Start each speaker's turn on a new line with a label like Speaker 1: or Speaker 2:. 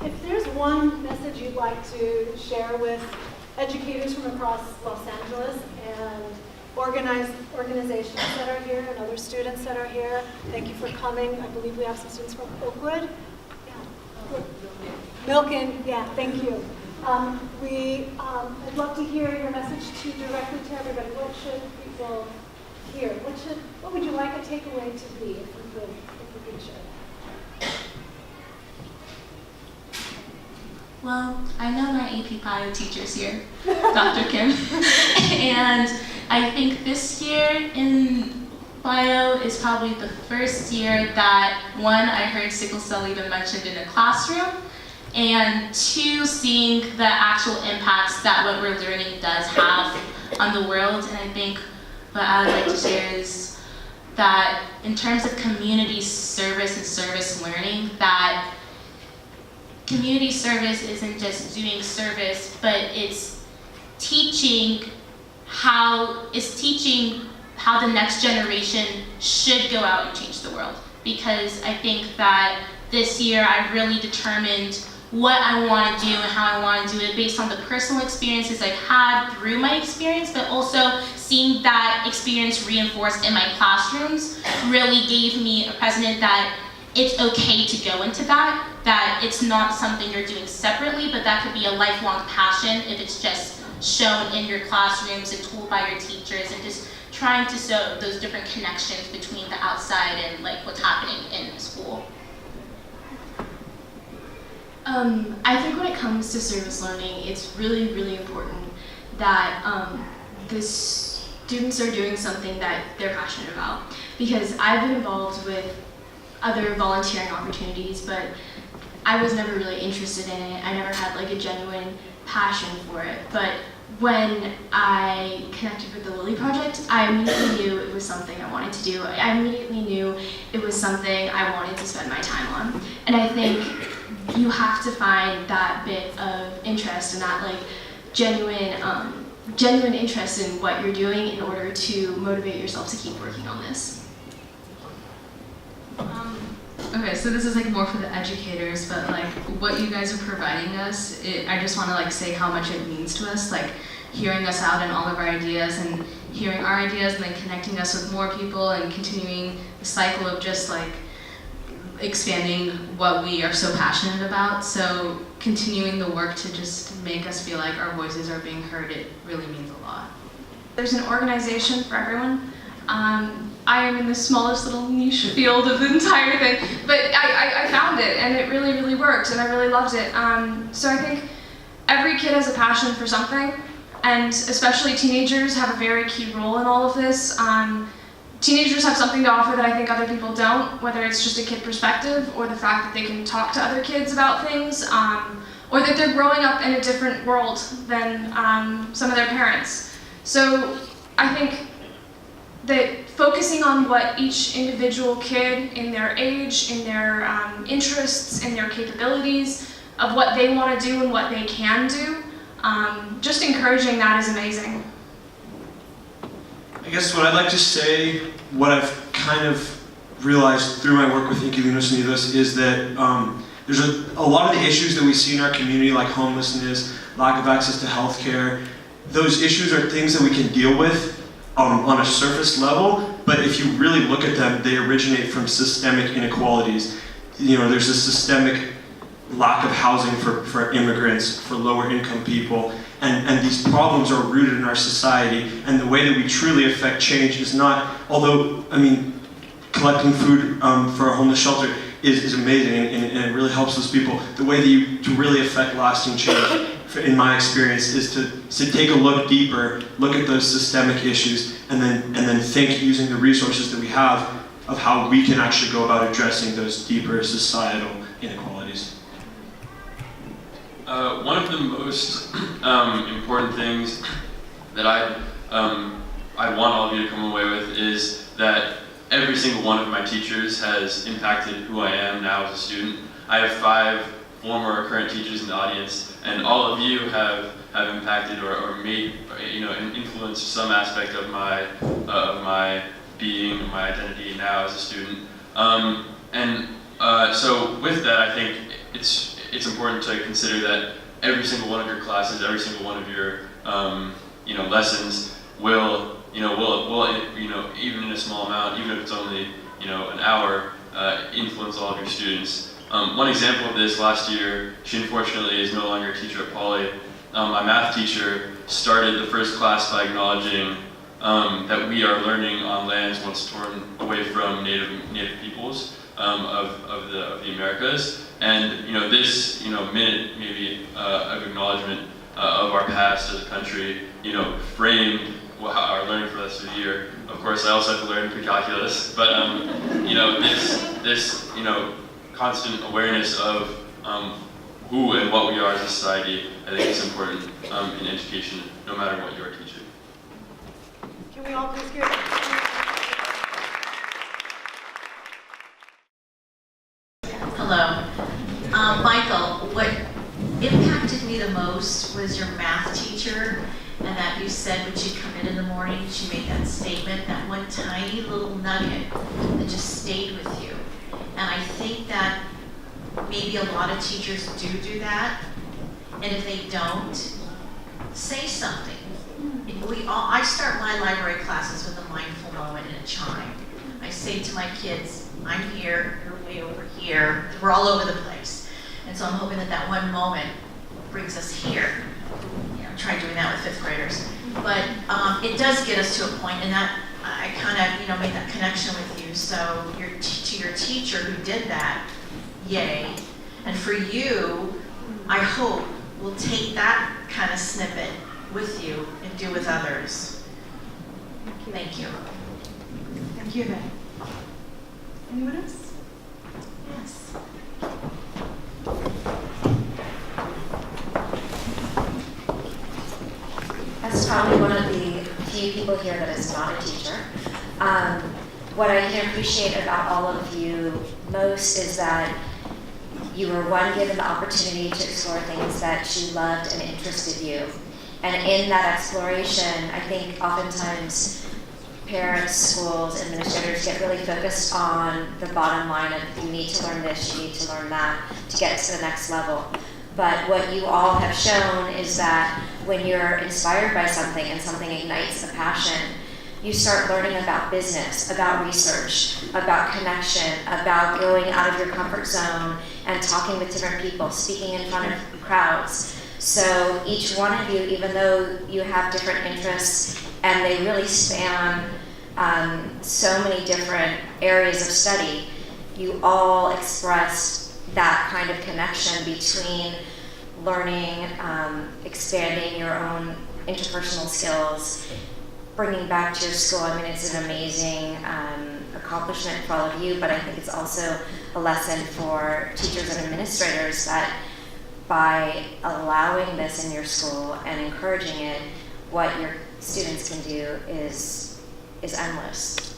Speaker 1: If there's one message you'd like to share with educators from across Los Angeles and organizations that are here and other students that are here, thank you for coming. I believe we have some students from Oakwood. Yeah. Milken, yeah, thank you. I'd love to hear your message directly to everybody. What should people hear? What would you like a takeaway to be if you could share?
Speaker 2: Well, I know my AP Bio teacher's here, Dr. Kim, and I think this year in Bio is probably the first year that, one, I heard sickle cell even mentioned in a classroom, and two, seeing the actual impacts that what we're learning does have on the world. And I think what I would like to share is that in terms of community service and service learning, that community service isn't just doing service, but it's teaching how the next generation should go out and change the world. Because I think that this year I really determined what I want to do and how I want to do it based on the personal experiences I've had through my experience, but also seeing that experience reinforced in my classrooms really gave me a precedent that it's okay to go into that it's not something you're doing separately, but that could be a lifelong passion if it's just shown in your classrooms and told by your teachers, and just trying to show those different connections between the outside and like what's happening in school.
Speaker 3: I think when it comes to service learning, it's really, really important that the students are doing something that they're passionate about. Because I've been involved with other volunteering opportunities, but I was never really interested in it. I never had like a genuine passion for it. But when I connected with the Lily Project, I immediately knew it was something I wanted to do. I immediately knew it was something I wanted to spend my time on. And I think you have to find that bit of interest and that like genuine interest in what you're doing in order to motivate yourself to keep working on this.
Speaker 4: Okay, so this is like more for the educators, but like what you guys are providing us, I just want to like say how much it means to us, like hearing us out and all of our ideas and hearing our ideas and then connecting us with more people and continuing the cycle of just like expanding what we are so passionate about. So continuing the work to just make us feel like our voices are being heard, it really means a lot.
Speaker 5: There's an organization for everyone. I am in the smallest little niche field of the entire thing, but I found it and it really, really worked and I really loved it. So I think every kid has a passion for something, and especially teenagers have a very key role in all of this. Teenagers have something to offer that I think other people don't, whether it's just a kid perspective or the fact that they can talk to other kids about things, or that they're growing up in a different world than some of their parents. So I think that focusing on what each individual kid in their age, in their interests, in their capabilities, of what they want to do and what they can do, just encouraging that is amazing.
Speaker 6: I guess what I'd like to say, what I've kind of realized through my work with Inquilinos Unidos is that there's a lot of the issues that we see in our community, like homelessness, lack of access to healthcare. Those issues are things that we can deal with on a surface level, but if you really look at them, they originate from systemic inequalities. You know, there's a systemic lack of housing for immigrants, for lower income people, and these problems are rooted in our society, and the way that we truly affect change is not, although, I mean, collecting food for a homeless shelter is amazing, and it really helps those people. The way that to really affect lasting change, in my experience, is to take a look deeper, look at those systemic issues, and then think using the resources that we have of how we can actually go about addressing those deeper societal inequalities.
Speaker 7: One of the most important things that I want all of you to come away with is that every single one of my teachers has impacted who I am now as a student. I have 5 former or current teachers in the audience, and all of you have impacted or made, influenced some aspect of my being, my identity now as a student. So with that, I think it's it's important to consider that every single one of your classes, every single one of your lessons will even in a small amount, even if it's only an hour, influence all of your students. One example of this, last year, she unfortunately is no longer a teacher at Poly. My math teacher started the first class by acknowledging that we are learning on lands once torn away from native peoples of the Americas, and this minute maybe of acknowledgement of our past as a country framed our learning for the rest of the year. Of course, I also have to learn pre-calculus, but this constant awareness of who and what we are as a society, I think is important in education, no matter what you are teaching.
Speaker 1: Can we all please give it?
Speaker 8: Hello. Michael, what impacted me the most was your math teacher, and that you said when she'd come in the morning, she made that statement, that one tiny little nugget that just stayed with you. And I think that maybe a lot of teachers do that, and if they don't, say something. I start my library classes with a mindful moment and a chime. I say to my kids, I'm here, you're way over here, we're all over the place. And so I'm hoping that that one moment brings us here. I tried doing that with fifth graders. But it does get us to a point, and that I kind of made that connection with you. So to your teacher who did that, yay. And for you, I hope we'll take that kind of snippet with you and do with others. Thank you.
Speaker 1: Thank you, May. Anyone else?
Speaker 8: Yes.
Speaker 9: As probably one of the few people here that is not a teacher, what I can appreciate about all of you most is that you were given the opportunity to explore things that you loved and interested you. And in that exploration, I think oftentimes parents, schools, administrators get really focused on the bottom line of you need to learn this, you need to learn that to get to the next level. But what you all have shown is that when you're inspired by something and something ignites a passion, you start learning about business, about research, about connection, about going out of your comfort zone and talking with different people, speaking in front of crowds. So each one of you, even though you have different interests and they really span so many different areas of study, you all expressed that kind of connection between learning, expanding your own interpersonal skills, bringing back to your school. I mean, it's an amazing accomplishment for all of you, but I think it's also a lesson for teachers and administrators that by allowing this in your school and encouraging it, what your students can do is endless.